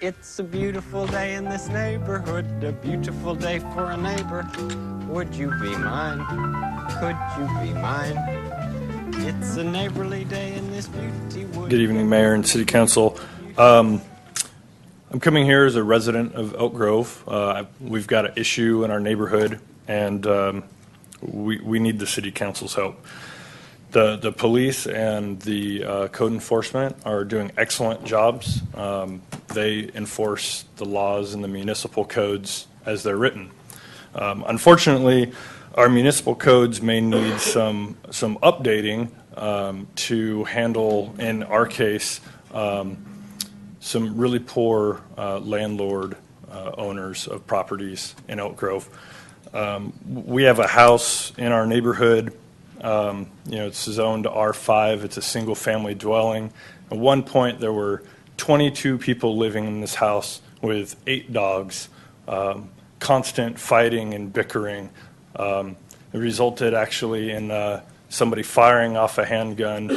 It's a beautiful day in this neighborhood, a beautiful day for a neighbor. Would you be mine? Could you be mine? It's a neighborly day in this beauty wood. Good evening, Mayor and City Council. I'm coming here as a resident of Elk Grove. We've got an issue in our neighborhood, and we need the City Council's help. The police and the code enforcement are doing excellent jobs. They enforce the laws and the municipal codes as they're written. Unfortunately, our municipal codes may need some updating to handle, in our case, some really poor landlord owners of properties in Elk Grove. We have a house in our neighborhood. It's zoned R5. It's a single-family dwelling. At one point, there were 22 people living in this house with 8 dogs, constant fighting and bickering. It resulted actually in somebody firing off a handgun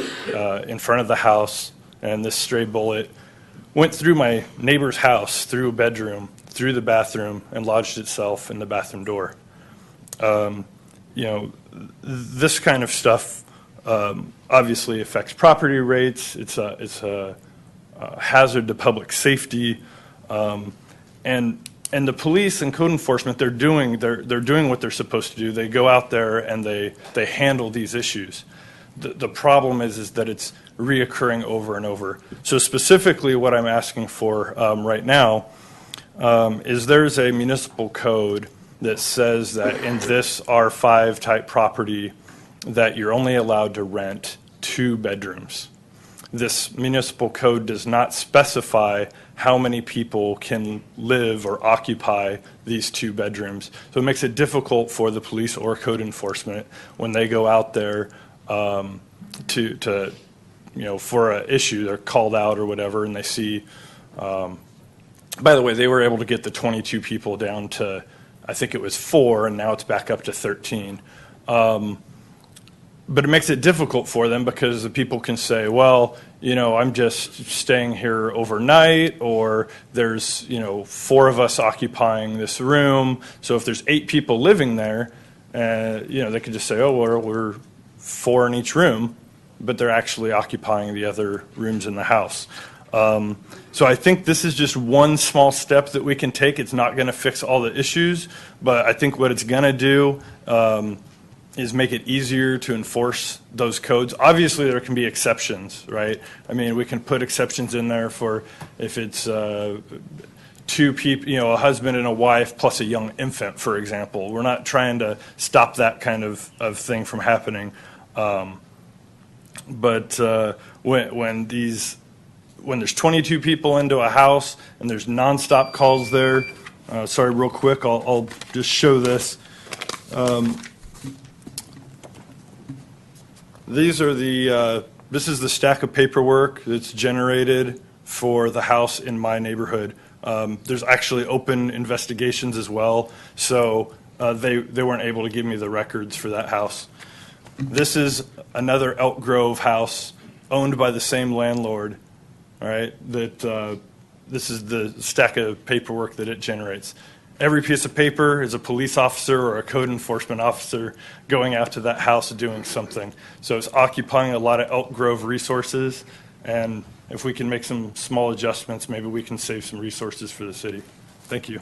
in front of the house, and this stray bullet went through my neighbor's house, through a bedroom, through the bathroom, and lodged itself in the bathroom door. This kind of stuff obviously affects property rates. It's a hazard to public safety, and the police and code enforcement, they're doing what they're supposed to do. They go out there and they handle these issues. The problem is that it's reoccurring over and over. So specifically, what I'm asking for right now is there's a municipal code that says that in this R5 type property that you're only allowed to rent 2 bedrooms. This municipal code does not specify how many people can live or occupy these 2 bedrooms. So it makes it difficult for the police or code enforcement when they go out there for an issue, they're called out or whatever, and they see, by the way, they were able to get the 22 people down to, I think it was 4, and now it's back up to 13. But it makes it difficult for them because the people can say, well, I'm just staying here overnight, or there's, 4 of us occupying this room. So if there's 8 people living there, they could just say, oh, we're 4 in each room, but they're actually occupying the other rooms in the house. So I think this is just one small step that we can take. It's not going to fix all the issues, but I think what it's going to do is make it easier to enforce those codes. Obviously, there can be exceptions, right? I mean, we can put exceptions in there for if it's 2 people, a husband and a wife plus a young infant, for example. We're not trying to stop that kind of thing from happening. But when there's 22 people into a house and there's nonstop calls there, sorry, real quick, I'll just show this. This is the stack of paperwork that's generated for the house in my neighborhood. There's actually open investigations as well, so they weren't able to give me the records for that house. This is another Elk Grove house owned by the same landlord. All right, this is the stack of paperwork that it generates. Every piece of paper is a police officer or a code enforcement officer going out to that house doing something. So it's occupying a lot of Elk Grove resources, and if we can make some small adjustments, maybe we can save some resources for the city. Thank you.